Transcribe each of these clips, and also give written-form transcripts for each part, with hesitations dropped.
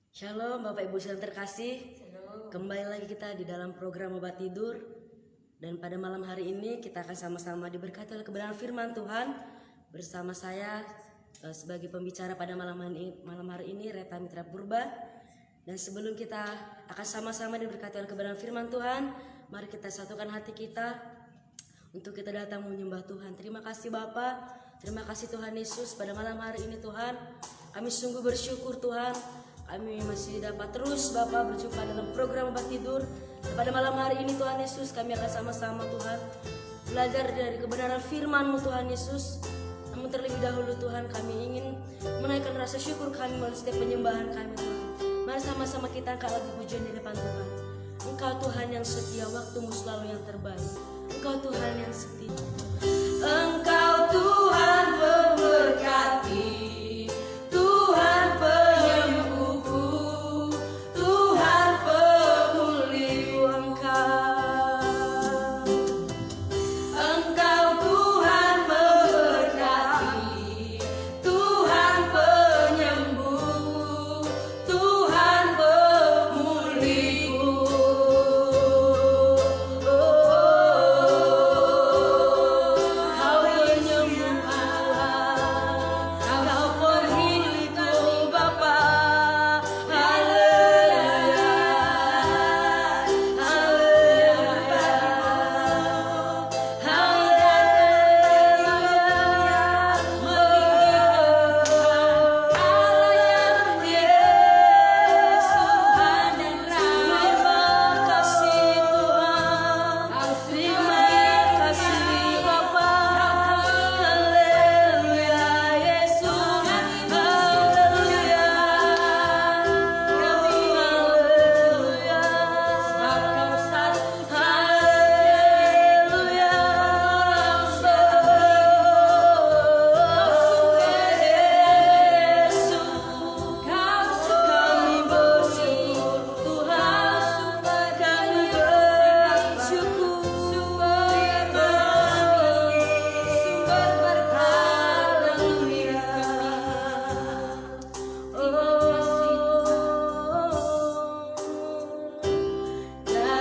Shalom Bapak Ibu yang terkasih. Shalom. Kembali lagi kita di dalam program Obat Tidur. Dan pada malam hari ini kita akan sama-sama diberkati oleh kebenaran firman Tuhan. Bersama saya sebagai pembicara pada malam hari ini Reta Mitra Purba. Dan sebelum kita akan sama-sama diberkati oleh kebenaran firman Tuhan, mari kita satukan hati kita untuk kita datang menyembah Tuhan. Terima kasih Bapa, terima kasih Tuhan Yesus pada malam hari ini Tuhan. Kami sungguh bersyukur Tuhan, kami masih dapat terus Bapak berjumpa dalam program Obat Tidur. Dan pada malam hari ini Tuhan Yesus, kami akan sama-sama Tuhan belajar dari kebenaran firman-Mu Tuhan Yesus. Namun terlebih dahulu Tuhan, kami ingin menaikkan rasa syukur kami melalui setiap penyembahan kami Tuhan. Mari sama-sama kita angkat lagu pujian di depan Tuhan. Engkau Tuhan yang setia, waktumu selalu yang terbaik. Engkau Tuhan yang setia. Engkau Tuhan memberkati, Tuhan penyembuhku, Tuhan pemulihku. Engkau Tuhan memberkati, Tuhan penyembuhku, Tuhan pemulihku. Kau penyembuh Tuhan, Kau penghidupku Bapa. Haleluya, haleluya,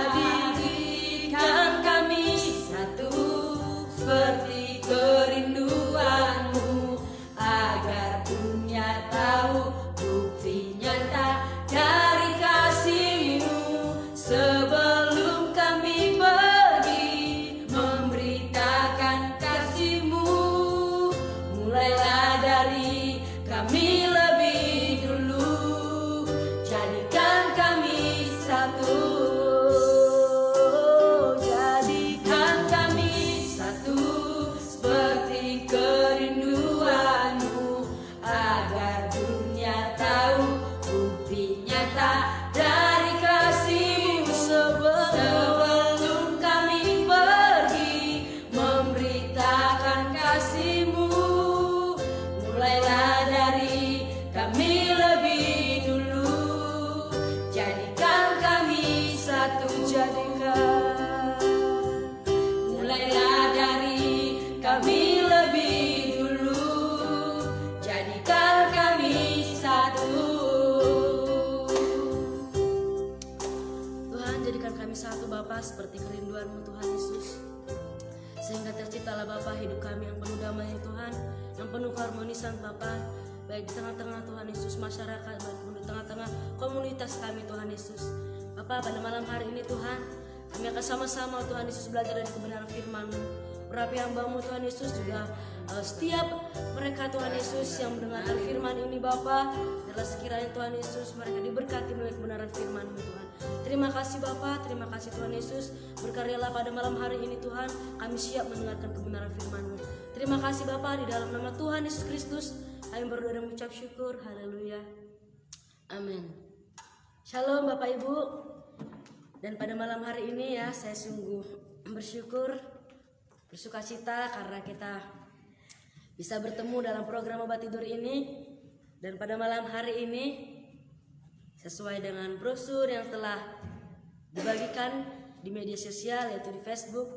jadikan kami satu seperti kerinduanmu, agar dunia tahu bukti nyata dari kasih-Mu. Sebelum kami pergi memberitakan kasih-Mu, mulailah dari kami lebih dulu, jadikan kami satu. Jadikan kami satu seperti kerinduanmu, agar dunia tahu bukti nyata dari kasih-Mu. Sebelum kami pergi memberitakan kasih-Mu, mulailah dari kami lebih dulu, jadikan kami satu. Mulailah dari kami lebih dulu, jadikan kami satu. Tuhan, jadikan kami satu Bapa seperti kerinduan-Mu Tuhan Yesus, sehingga terciptalah Bapa hidup kami yang penuh damai Tuhan, yang penuh keharmonisan Bapa, baik di tengah-tengah Tuhan Yesus masyarakat, maupun di tengah-tengah komunitas kami Tuhan Yesus. Bapa, pada malam hari ini Tuhan, kami akan sama-sama Tuhan Yesus belajar dari kebenaran firman-Mu. Berapi hamba-Mu Tuhan Yesus juga setiap mereka Tuhan Yesus yang mendengarkan firman ini Bapa, adalah sekiranya Tuhan Yesus mereka diberkati melalui kebenaran firman-Mu Tuhan. Terima kasih Bapa, terima kasih Tuhan Yesus. Berkaryalah pada malam hari ini Tuhan, kami siap mendengarkan kebenaran firman-Mu. Terima kasih Bapa, di dalam nama Tuhan Yesus Kristus kami berdoa dan mengucap syukur. Haleluya, amin. Shalom Bapak Ibu. Dan pada malam hari ini ya, saya sungguh bersyukur, bersukacita karena kita bisa bertemu dalam program Obat Tidur ini. Dan pada malam hari ini, sesuai dengan brosur yang telah dibagikan di media sosial, yaitu di Facebook,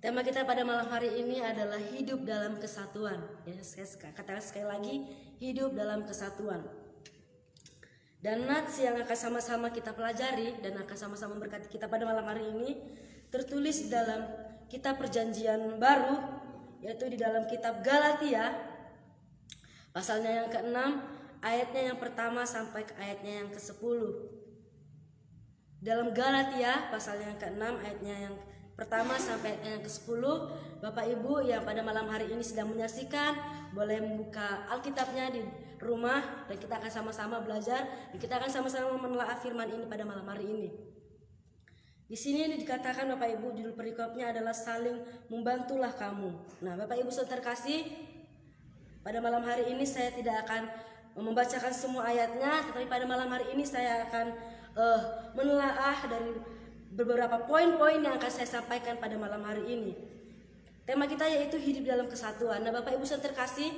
tema kita pada malam hari ini adalah hidup dalam kesatuan. Ya, saya katakan sekali lagi, hidup dalam kesatuan. Dan nats yang akan sama-sama kita pelajari dan akan sama-sama memberkati kita pada malam hari ini tertulis dalam kitab Perjanjian Baru, yaitu di dalam kitab Galatia pasalnya yang ke-6, ayatnya yang pertama sampai ke ayatnya yang ke-10. Dalam Galatia pasalnya yang ke-6, ayatnya yang pertama sampai ayatnya yang ke-10, Bapak Ibu yang pada malam hari ini sedang menyaksikan boleh membuka Alkitabnya di rumah dan kita akan sama-sama belajar dan kita akan sama-sama menelaah firman ini pada malam hari ini. Di sini dikatakan Bapak Ibu, judul perikopnya adalah saling membantulah kamu. Nah, Bapak Ibu saudara terkasih, pada malam hari ini saya tidak akan membacakan semua ayatnya, tetapi pada malam hari ini saya akan menelaah dari beberapa poin-poin yang akan saya sampaikan pada malam hari ini. Tema kita yaitu hidup dalam kesatuan. Nah, Bapak Ibu saudara terkasih,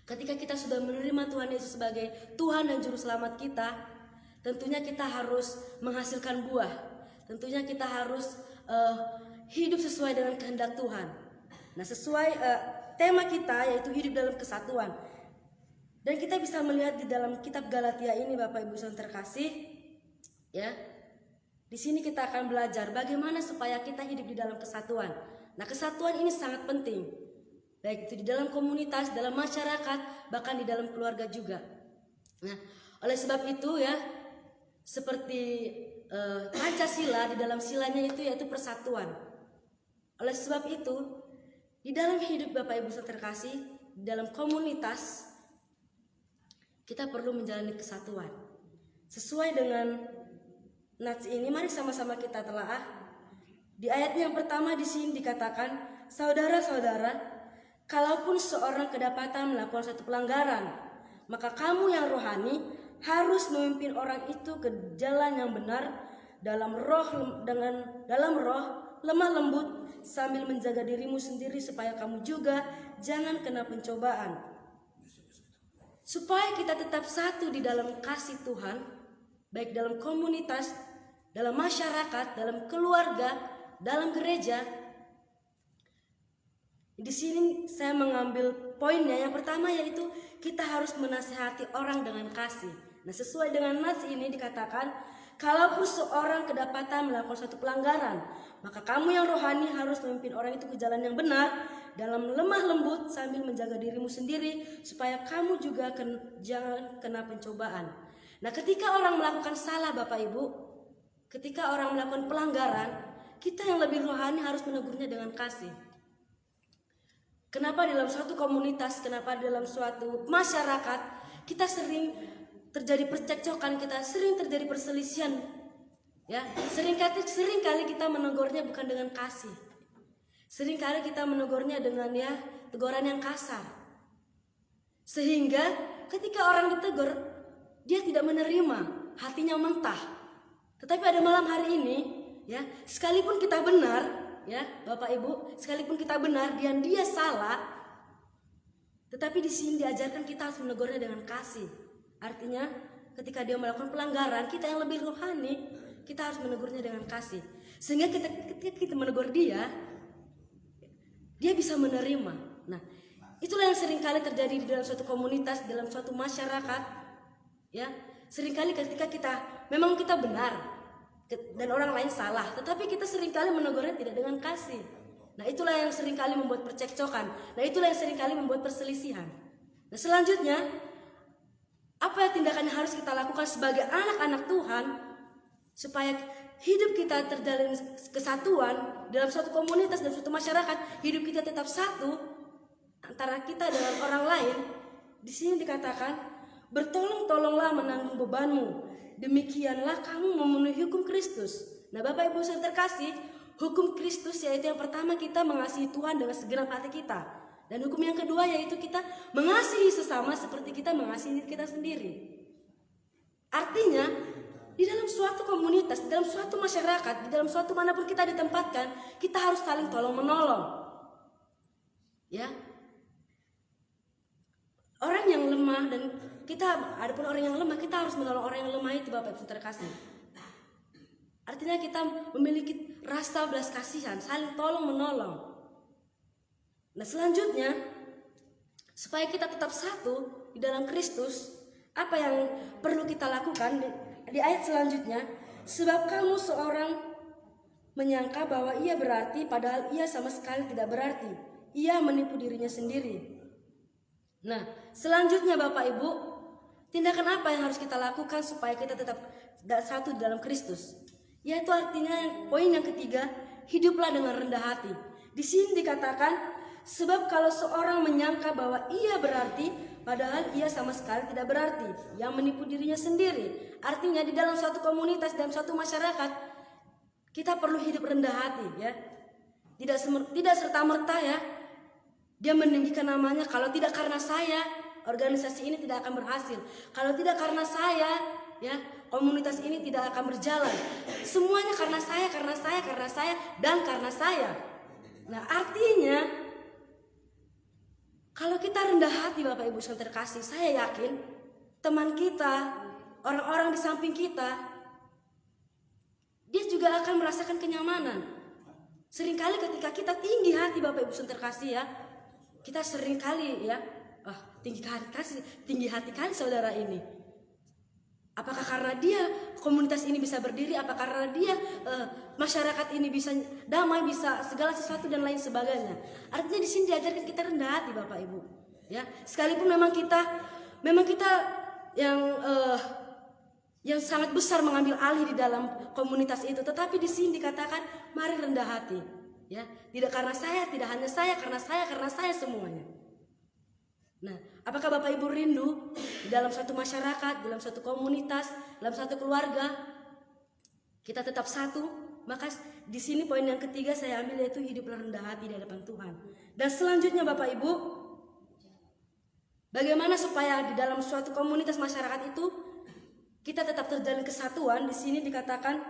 ketika kita sudah menerima Tuhan Yesus sebagai Tuhan dan Juru Selamat kita, tentunya kita harus menghasilkan buah. Tentunya kita harus hidup sesuai dengan kehendak Tuhan. Nah, sesuai tema kita yaitu hidup dalam kesatuan. Dan kita bisa melihat di dalam kitab Galatia ini Bapak Ibu saudara terkasih, ya. Di sini kita akan belajar bagaimana supaya kita hidup di dalam kesatuan. Nah, kesatuan ini sangat penting. Baik itu di dalam komunitas, dalam masyarakat, bahkan di dalam keluarga juga. Nah, oleh sebab itu ya, seperti Pancasila, di dalam silanya itu yaitu persatuan. Oleh sebab itu, di dalam hidup Bapak Ibu saudara terkasih, di dalam komunitas, kita perlu menjalani kesatuan. Sesuai dengan nats ini, mari sama-sama kita telaah. Di ayat yang pertama di sini dikatakan, saudara-saudara, kalaupun seorang kedapatan melakukan suatu pelanggaran, maka kamu yang rohani harus memimpin orang itu ke jalan yang benar dalam roh lemah lembut sambil menjaga dirimu sendiri supaya kamu juga jangan kena pencobaan. Supaya kita tetap satu di dalam kasih Tuhan, baik dalam komunitas, dalam masyarakat, dalam keluarga, dalam gereja. Di sini saya mengambil poinnya. Yang pertama yaitu kita harus menasihati orang dengan kasih. Nah, sesuai dengan nats ini dikatakan, kalaupun seorang kedapatan melakukan suatu pelanggaran, maka kamu yang rohani harus memimpin orang itu ke jalan yang benar dalam lemah lembut sambil menjaga dirimu sendiri supaya kamu juga jangan kena pencobaan. Nah, ketika orang melakukan salah Bapak Ibu, ketika orang melakukan pelanggaran, kita yang lebih rohani harus menegurnya dengan kasih. Kenapa dalam suatu komunitas, kenapa dalam suatu masyarakat kita sering terjadi percekcokan, kita sering terjadi perselisihan, ya. Seringkali kita menegurnya bukan dengan kasih. Seringkali kita menegurnya dengan teguran yang kasar. Sehingga ketika orang ditegur, dia tidak menerima, hatinya mentah. Tetapi pada malam hari ini, ya, sekalipun kita benar, ya, Bapak Ibu, sekalipun kita benar dan dia salah, tetapi di sini diajarkan kita harus menegurnya dengan kasih. Artinya, ketika dia melakukan pelanggaran, kita yang lebih rohani, kita harus menegurnya dengan kasih. Sehingga ketika kita menegur dia bisa menerima. Nah, itulah yang seringkali terjadi di dalam suatu komunitas, dalam suatu masyarakat, ya. Seringkali ketika memang kita benar dan orang lain salah, tetapi kita seringkali menegurnya tidak dengan kasih. Nah, itulah yang seringkali membuat percekcokan. Nah, itulah yang seringkali membuat perselisihan. Nah, selanjutnya, apa tindakan yang harus kita lakukan sebagai anak-anak Tuhan supaya hidup kita terjalin kesatuan dalam suatu komunitas, dalam suatu masyarakat, hidup kita tetap satu antara kita dengan orang lain? Di sini dikatakan, bertolong-tolonglah menanggung bebanmu, demikianlah kamu memenuhi hukum Kristus. Nah, Bapak Ibu yang terkasih, hukum Kristus yaitu yang pertama kita mengasihi Tuhan dengan segenap hati kita. Dan hukum yang kedua yaitu kita mengasihi sesama seperti kita mengasihi diri kita sendiri. Artinya, di dalam suatu komunitas, di dalam suatu masyarakat, di dalam suatu manapun kita ditempatkan, kita harus saling tolong-menolong. Ya. Orang yang lemah dan adapun orang yang lemah, kita harus menolong orang yang lemah itu Bapak Ibu terkasih. Artinya kita memiliki rasa belas kasihan, saling tolong-menolong. Nah, selanjutnya, supaya kita tetap satu di dalam Kristus, Apa yang perlu kita lakukan di ayat selanjutnya? Sebab kamu seorang menyangka bahwa ia berarti, padahal ia sama sekali tidak berarti. Ia menipu dirinya sendiri. Nah, selanjutnya Bapak Ibu, tindakan apa yang harus kita lakukan supaya kita tetap satu di dalam Kristus? Yaitu artinya poin yang ketiga, hiduplah dengan rendah hati. Di sini dikatakan, sebab kalau seorang menyangka bahwa ia berarti, padahal ia sama sekali tidak berarti, yang menipu dirinya sendiri. Artinya di dalam suatu komunitas, dalam suatu masyarakat, kita perlu hidup rendah hati, ya. Tidak serta-merta, ya, dia meninggikan namanya. Kalau tidak karena saya, organisasi ini tidak akan berhasil. Kalau tidak karena saya, ya, komunitas ini tidak akan berjalan. Semuanya karena saya, dan karena saya. Nah, artinya kalau kita rendah hati Bapak Ibu yang terkasih, saya yakin teman kita, orang-orang di samping kita, dia juga akan merasakan kenyamanan. Seringkali ketika kita tinggi hati Bapak Ibu yang terkasih, ya, kita seringkali, ya, tinggi hati kali saudara ini. Apakah karena dia komunitas ini bisa berdiri? Apakah karena dia masyarakat ini bisa damai, bisa segala sesuatu dan lain sebagainya? Artinya di sini diajarkan kita rendah hati Bapak Ibu. Ya, sekalipun memang kita yang sangat besar mengambil alih di dalam komunitas itu, tetapi di sini dikatakan mari rendah hati. Ya, tidak karena saya, tidak hanya saya, karena saya semuanya. Nah, apakah Bapak Ibu rindu di dalam satu masyarakat, dalam satu komunitas, dalam satu keluarga kita tetap satu? Maka di sini poin yang ketiga saya ambil, yaitu hiduplah rendah hati di hadapan Tuhan. Dan selanjutnya Bapak Ibu, bagaimana supaya di dalam suatu komunitas masyarakat itu kita tetap terjalin kesatuan? Di sini dikatakan,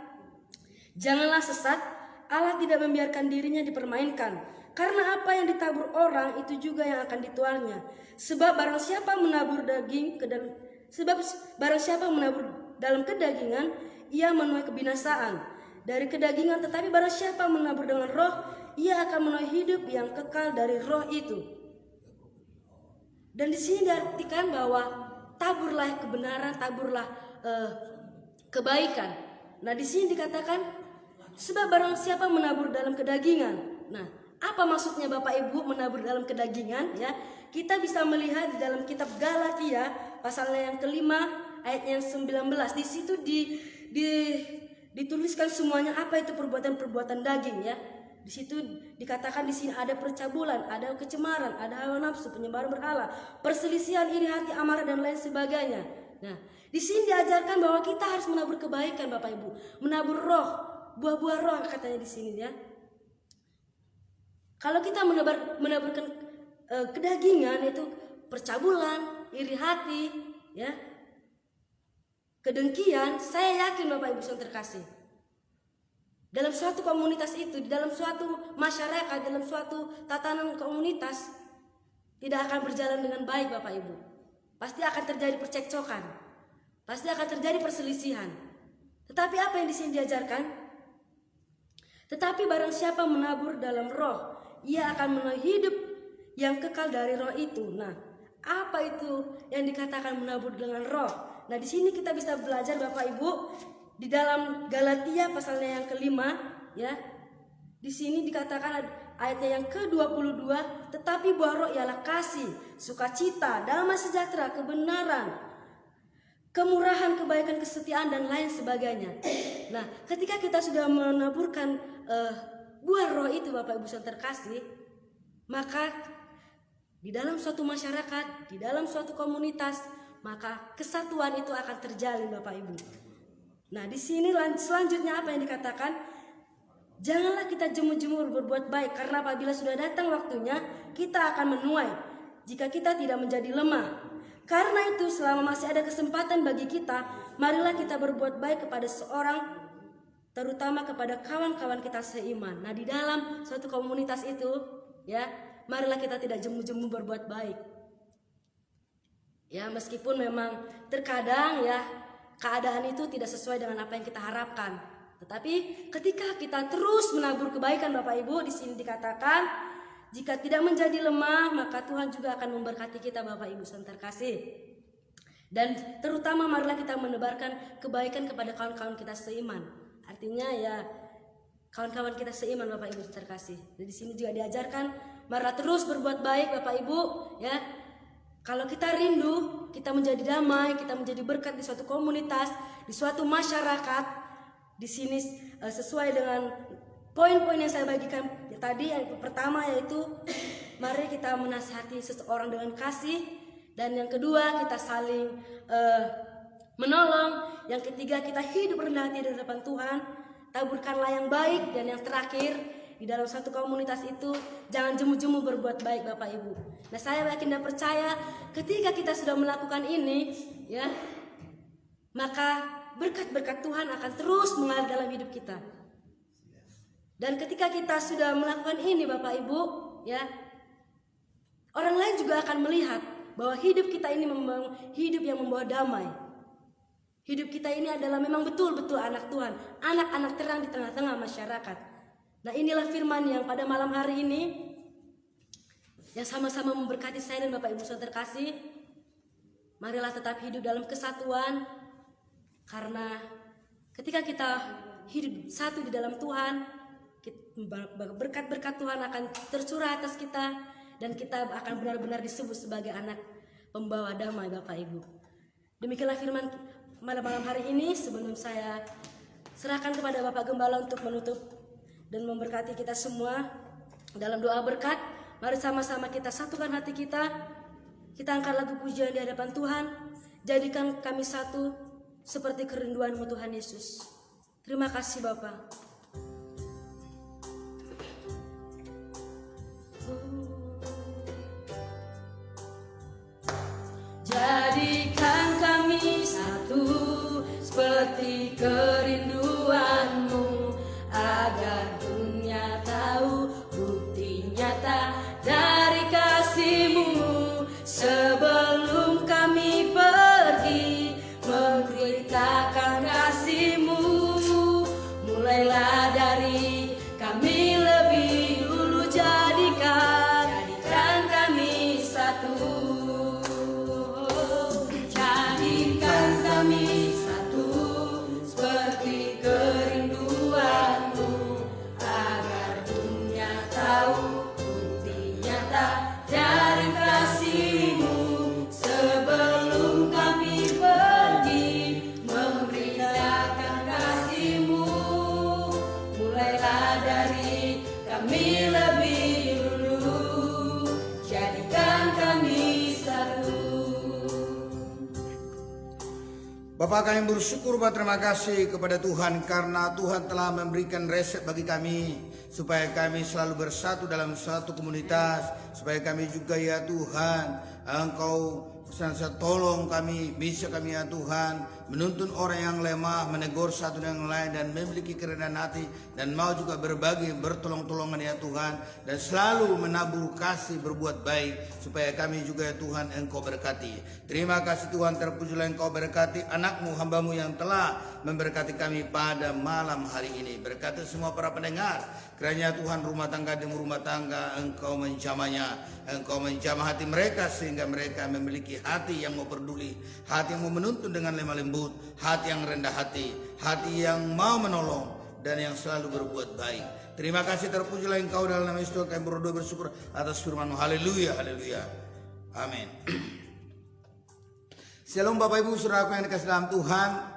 janganlah sesat, Allah tidak membiarkan dirinya dipermainkan. Karena apa yang ditabur orang itu juga yang akan dituainya. Sebab barang siapa menabur dalam kedagingan, ia menuai kebinasaan dari kedagingan. Tetapi barang siapa menabur dengan roh, ia akan menuai hidup yang kekal dari roh itu. Dan di sini diartikan bahwa taburlah kebenaran, taburlah kebaikan. Nah, di sini dikatakan sebab barang siapa menabur dalam kedagingan. Nah, apa maksudnya Bapak Ibu menabur dalam kedagingan, ya? Kita bisa melihat di dalam kitab Galatia pasalnya yang kelima ayat yang 19. Di situ dituliskan semuanya apa itu perbuatan daging, ya. Di situ dikatakan di sini ada percabulan, ada kecemaran, ada hawa nafsu, penyembahan berhala, perselisihan, iri hati, amarah dan lain sebagainya. Nah, di sini diajarkan bahwa kita harus menabur kebaikan Bapak Ibu, menabur roh, buah-buah roh katanya di sini, ya. Kalau kita menaburkan kedagingan, itu percabulan, iri hati, ya, kedengkian, saya yakin Bapak Ibu yang terkasih, dalam suatu komunitas itu, di dalam suatu masyarakat, dalam suatu tatanan komunitas, tidak akan berjalan dengan baik Bapak Ibu. Pasti akan terjadi percekcokan, pasti akan terjadi perselisihan. Tetapi apa yang di sini diajarkan? Tetapi barang siapa menabur dalam roh, ia akan menuai hidup yang kekal dari roh itu. Nah, apa itu yang dikatakan menabur dengan roh? Nah, di sini kita bisa belajar Bapak Ibu di dalam Galatia pasalnya yang kelima, ya. Di sini dikatakan ayatnya yang ke-22, tetapi buah roh ialah kasih, sukacita, damai sejahtera, kebenaran, kemurahan, kebaikan, kesetiaan dan lain sebagainya. Nah, ketika kita sudah menaburkan buah roh itu Bapak Ibu yang terkasih, maka di dalam suatu masyarakat, di dalam suatu komunitas, maka kesatuan itu akan terjalin Bapak Ibu. Nah, di sini selanjutnya apa yang dikatakan? Janganlah kita jemu-jemu berbuat baik, karena apabila sudah datang waktunya, kita akan menuai jika kita tidak menjadi lemah. Karena itu selama masih ada kesempatan bagi kita, marilah kita berbuat baik kepada seorang, terutama kepada kawan-kawan kita seiman. Nah, di dalam suatu komunitas itu, ya, marilah kita tidak jemu-jemu berbuat baik. Ya, meskipun memang terkadang, ya, keadaan itu tidak sesuai dengan apa yang kita harapkan. Tetapi ketika kita terus menabur kebaikan Bapak Ibu, di sini dikatakan jika tidak menjadi lemah, maka Tuhan juga akan memberkati kita Bapak Ibu yang terkasih. Dan terutama marilah kita menebarkan kebaikan kepada kawan-kawan kita seiman. Artinya ya kawan-kawan kita seiman Bapak Ibu terkasih. Di sini juga diajarkan marilah terus berbuat baik Bapak Ibu ya. Kalau kita rindu, kita menjadi damai, kita menjadi berkat di suatu komunitas, di suatu masyarakat. Di sini sesuai dengan poin-poin yang saya bagikan tadi, yang pertama yaitu mari kita menasihati seseorang dengan kasih, dan yang kedua kita saling menolong, yang ketiga kita hidup rendah hati di hadapan Tuhan, taburkanlah yang baik, dan yang terakhir di dalam satu komunitas itu jangan jemu-jemu berbuat baik Bapak Ibu. Nah, saya yakin dan percaya ketika kita sudah melakukan ini ya, maka berkat-berkat Tuhan akan terus mengalir dalam hidup kita. Dan ketika kita sudah melakukan ini Bapak Ibu ya, orang lain juga akan melihat bahwa hidup kita ini memang hidup yang membawa damai. Hidup kita ini adalah memang betul-betul anak Tuhan, anak-anak terang di tengah-tengah masyarakat. Nah, inilah firman yang pada malam hari ini yang sama-sama memberkati saya dan Bapak Ibu Saudara terkasih. Marilah tetap hidup dalam kesatuan, karena ketika kita hidup satu di dalam Tuhan, berkat-berkat Tuhan akan tercurah atas kita, dan kita akan benar-benar disebut sebagai anak pembawa damai Bapak Ibu. Demikianlah firman malam hari ini. Sebelum saya serahkan kepada Bapak Gembala untuk menutup dan memberkati kita semua dalam doa berkat, mari sama-sama kita satukan hati kita. Kita angkat lagu pujian di hadapan Tuhan. Jadikan kami satu seperti kerinduan-Mu Tuhan Yesus. Terima kasih Bapa. Jadikan kami satu seperti kerinduan-Mu, agar dunia tahu bukti nyata dari kasih-Mu. Sebelum kami pergi memberitakan kasih-Mu, mulailah dari kami lebih dulu. Jadikan kami satu. Jadikan kami satu seperti kerinduan-Mu, agar dunia tahu bukti nyata dari kasih-Mu. Sebelum kami pergi memberitakan kasih-Mu, mulailah dari kami lebih dulu. Jadikan kami satu. Bapak, kami bersyukur, berterima kasih kepada Tuhan karena Tuhan telah memberikan resep bagi kami supaya kami selalu bersatu dalam satu komunitas, supaya kami juga ya Tuhan, Engkau senantiasa tolong kami, bisa kami ya Tuhan menuntun orang yang lemah, menegur satu dengan lain, dan memiliki kerendahan hati, dan mau juga berbagi, bertolong-tolongan ya Tuhan, dan selalu menabur kasih, berbuat baik, supaya kami juga ya Tuhan Engkau berkati. Terima kasih Tuhan, terpujilah Engkau berkati anak-Mu, hamba-Mu yang telah memberkati kami pada malam hari ini. Berkati semua para pendengar, kiranya Tuhan rumah tangga demi rumah tangga Engkau menjamahnya, Engkau menjamah hati mereka sehingga mereka memiliki hati yang mau peduli, hati yang mau menuntun dengan lemah lembut, hati yang rendah hati yang mau menolong, dan yang selalu berbuat baik. Terima kasih, terpujilah Engkau dalam nama Yesus kami berdoa bersyukur atas firman-Mu. Haleluya, haleluya, amin. Shalom Bapak Ibu Saudaraku yang dikasih dalam Tuhan.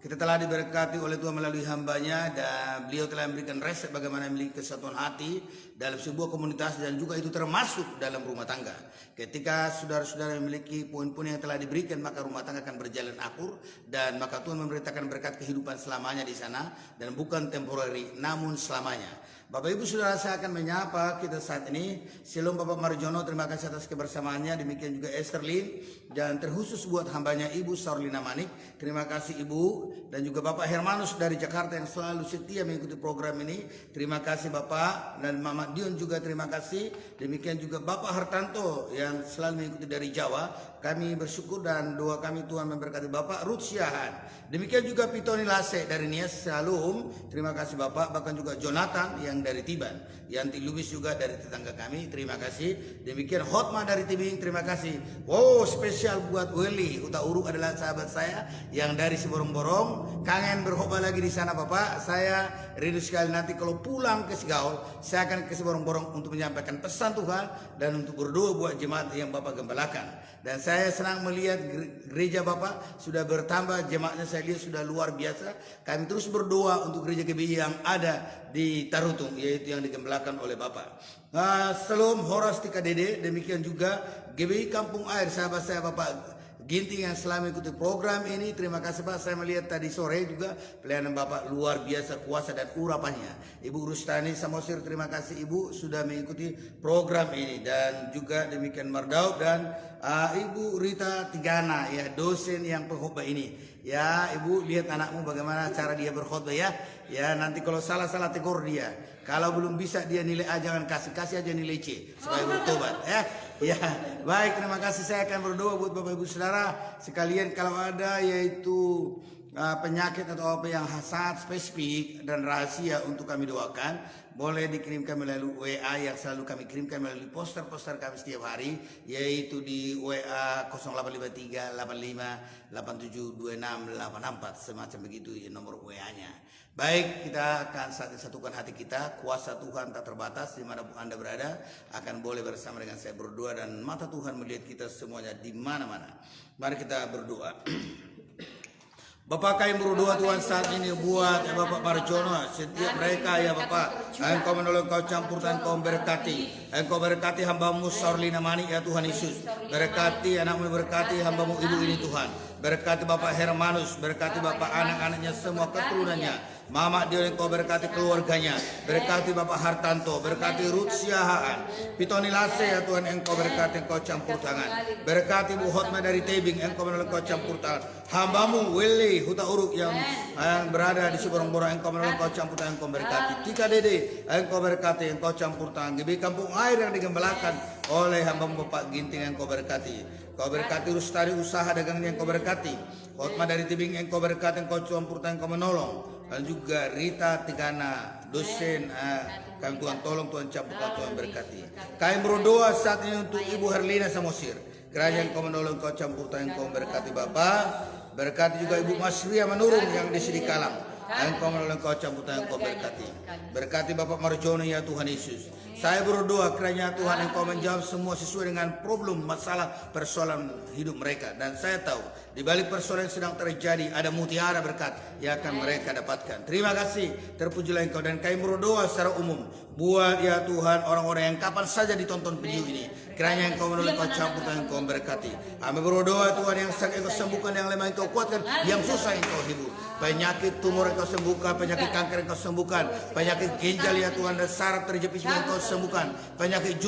Kita telah diberkati oleh Tuhan melalui hambanya, dan beliau telah memberikan resep bagaimana memiliki kesatuan hati dalam sebuah komunitas, dan juga itu termasuk dalam rumah tangga. Ketika saudara-saudara memiliki poin-poin yang telah diberikan, maka rumah tangga akan berjalan akur, dan maka Tuhan memberitakan berkat kehidupan selamanya di sana, dan bukan temporary namun selamanya. Bapak Ibu Saudara, saya akan menyapa kita saat ini. Shalom Bapak Marjono, terima kasih atas kebersamaannya. Demikian juga Esther Lin, dan terkhusus buat hambanya Ibu Saurlina Manik. Terima kasih Ibu, dan juga Bapak Hermanus dari Jakarta yang selalu setia mengikuti program ini. Terima kasih Bapak, dan Mama Dion juga terima kasih. Demikian juga Bapak Hartanto yang selalu mengikuti dari Jawa. kami bersyukur dan doa kami Tuhan memberkati Bapak Ruth Siahan. Demikian juga Pitoni Lase dari Nias Salum. Terima kasih Bapak. Bahkan juga Jonathan yang dari Tiban. Yanti Lubis juga dari tetangga kami. Terima kasih. Demikian Hotma dari Tibing. Terima kasih. Wow, spesial buat Willy. Uta Uru adalah sahabat saya yang dari Siborong-Borong. Kangen berkhotbah lagi di sana Bapak. Saya rindu sekali nanti kalau pulang ke Sigaul, saya akan ke Siborong-Borong untuk menyampaikan pesan Tuhan dan untuk berdoa buat jemaat yang Bapak gembalakan. Dan saya senang melihat gereja Bapak sudah bertambah, jemaatnya saya lihat sudah luar biasa. Kami terus berdoa untuk gereja GBI yang ada di Tarutung, yaitu yang digembalakan oleh Bapak. Salam Horas Tika Dede, demikian juga GBI Kampung Air, sahabat saya Bapak Ginting yang selalu mengikuti program ini. Terima kasih Pak, saya melihat tadi sore juga pelayanan Bapak luar biasa kuasa dan urapannya. Ibu Rustani Samosir, terima kasih Ibu sudah mengikuti program ini. Dan juga demikian Mardaud dan Ibu Rita Tigana, ya dosen yang pengkhotbah ini. Ya Ibu, lihat anakmu bagaimana cara dia berkhotbah ya. Ya nanti kalau salah-salah tegur dia. Kalau belum bisa dia nilai A, jangan kasih aja nilai C supaya bertobat ya. Ya, baik, terima kasih. Saya akan berdoa buat Bapak Ibu Saudara sekalian. Kalau ada yaitu penyakit atau apa yang sangat spesifik dan rahasia untuk kami doakan, boleh dikirimkan melalui WA yang selalu kami kirimkan melalui poster-poster kami setiap hari, yaitu di WA 0853 85 87 26 84, semacam begitu ya nomor WA-nya. Baik, kita akan satukan hati kita. Kuasa Tuhan tak terbatas dimanapun Anda berada. Akan boleh bersama dengan saya berdoa dan mata Tuhan melihat kita semuanya di mana-mana. Mari kita berdoa. Bapak kami berdoa Tuhan saat ini buat ya Bapak Marjono, setiap mereka ya Bapak, Engkau menolong, Engkau campur dan Engkau berkati. Engkau berkati hambamu Saurlina Mani ya Tuhan Yesus. Berkati anakmu, berkati hambamu ibu ini Tuhan. Berkati Bapak Hermanus, berkati Bapak anak-anaknya semua keturunannya. Mama dia Engkau berkati keluarganya. Berkati Bapak Hartanto, berkati Ruth Siahaan, Pitoni Lase ya Tuhan, Engkau berkati, Engkau campur tangan. Berkati Bu Hotma dari Tebing, Engkau menolong, Engkau campur tangan. Hambamu Willy Huta Uruk yang berada di Siborong-Borong, Engkau menolong, Engkau campur tangan, Engkau berkati. Tika Dede, Engkau berkati, Engkau campur tangan. GBI Kampung Air yang digembalakan oleh hambamu Bapak Ginting, Engkau berkati. Engkau berkati Rustari usaha dagangnya, Engkau berkati. Hotma dari Tebing, Engkau berkati, Engkau campur tangan, Engkau menolong. Dan juga Rita Tigana, dosen, kami Tuhan tolong, Tuhan campur, Tuhan berkati. Kami berdoa saat ini untuk Ibu Herlina Samosir. Kiranya Engkau menolong, Engkau campur tangan, Engkau berkati Bapak. Berkati juga Ibu Masria Manurung yang di Sidikalang. Engkau menolong, Engkau campur tangan, Engkau berkati. Berkati Bapak Marjono ya Tuhan Yesus. Saya berdoa kiranya Tuhan Engkau menjawab semua sesuai dengan problem, masalah, persoalan hidup mereka. Dan saya tahu di balik persoalan yang sedang terjadi ada mutiara berkat yang akan mereka dapatkan. Terima kasih, terpujilah Engkau. Dan kami berdoa secara umum buat ya Tuhan orang-orang yang kapan saja ditonton video ini. Kiranya Engkau menolong, Engkau campur tangan, Engkau berkati. Kami berdoa Tuhan yang sakit Engkau sembuhkan, yang lemah Engkau kuatkan, yang susah Engkau hibur. Penyakit tumor Engkau sembuhkan, penyakit kanker Engkau sembuhkan, penyakit ginjal ya Tuhan dan saraf terjepit juga Engkau sembuhkan, penyakit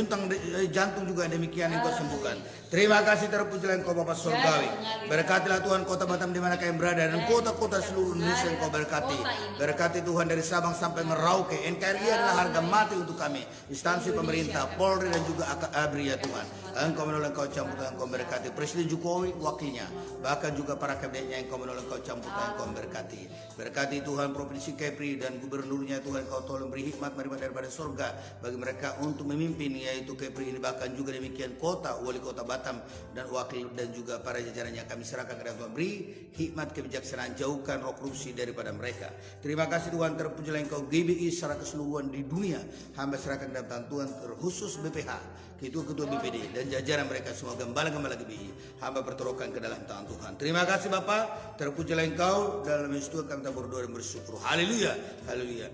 jantung juga demikian Engkau sembuhkan. Terima kasih, terpujilah Engkau Bapa Surgawi. Berkatilah Tuhan kota Batam di mana kami berada dan kota-kota seluruh Indonesia Engkau berkati. Berkati Tuhan dari Sabang sampai Merauke. NKRI adalah harga mati untuk kami. Instansi pemerintah, Polri dan juga ABRI ya Tuhan. Engkau menolong, Engkau campur tangan, Engkau berkati. Presiden Jokowi wakilnya, bahkan juga para kabinetnya, Engkau menolong, Engkau campur tangan, Engkau berkati. Berkati Tuhan Provinsi Kepri dan gubernurnya Tuhan, Engkau tolong beri hikmat daripada surga bagi mereka untuk memimpin yaitu Kepri ini, bahkan juga demikian kota, wali kota Batam dan wakil dan juga para jajarannya kami serahkan kepada Tuhan. Beri hikmat kebijaksanaan, jauhkan roh korupsi daripada mereka. Terima kasih Tuhan, terpujilah Engkau GBI secara keseluruhan di dunia. Hamba serahkan dalam tangan Tuhan, terkhusus BPH, ketua-ketua BPD dan jajaran mereka semua, gembala-gembala GBI. Hamba bertaruhkan ke dalam tangan Tuhan. Terima kasih Bapa, terpujilah Engkau. Dalam Yesus kami berdoa dan bersyukur. Haleluya, haleluya,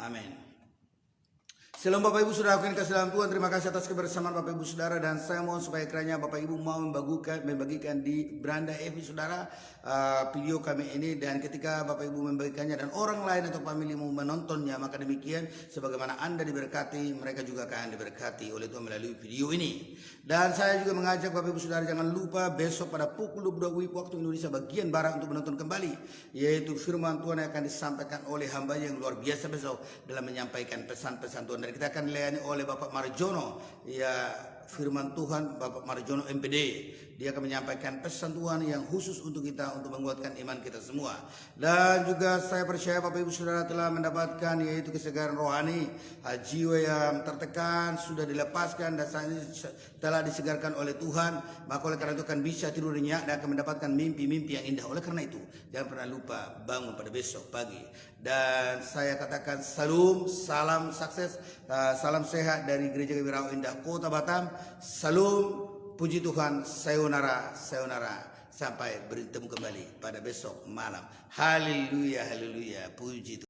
amin. Shalom Bapak Ibu Saudara, kasih dalam Tuhan. Terima kasih atas kebersamaan Bapak Ibu Saudara, dan saya mohon supaya kiranya Bapak Ibu mau membagikan di beranda FB Saudara video kami ini, dan ketika Bapak Ibu membagikannya dan orang lain atau familimu menontonnya, maka demikian sebagaimana Anda diberkati, mereka juga akan diberkati oleh Tuhan melalui video ini. Dan saya juga mengajak Bapak Ibu Saudara jangan lupa besok pada pukul 22 waktu Indonesia bagian Barat untuk menonton kembali, yaitu firman Tuhan yang akan disampaikan oleh hamba yang luar biasa besok dalam menyampaikan pesan-pesan Tuhan. Dan kita akan dilayani oleh Bapak Marjono ya firman Tuhan Bapak Marjono MPD. Dia akan menyampaikan pesan Tuhan yang khusus untuk kita, untuk menguatkan iman kita semua. Dan juga saya percaya Bapak Ibu Saudara telah mendapatkan yaitu kesegaran rohani, jiwa yang tertekan sudah dilepaskan dan saat ini telah disegarkan oleh Tuhan. Maka oleh karena itu akan bisa tidur nyenyak dan akan mendapatkan mimpi-mimpi yang indah. Oleh karena itu jangan pernah lupa bangun pada besok pagi. Dan saya katakan salam sukses, salam sehat dari Gereja Kewirawan Indah Kota Batam. Salam, puji Tuhan, sayonara, sayonara. Sampai bertemu kembali pada besok malam. Haleluya, haleluya, puji Tuhan.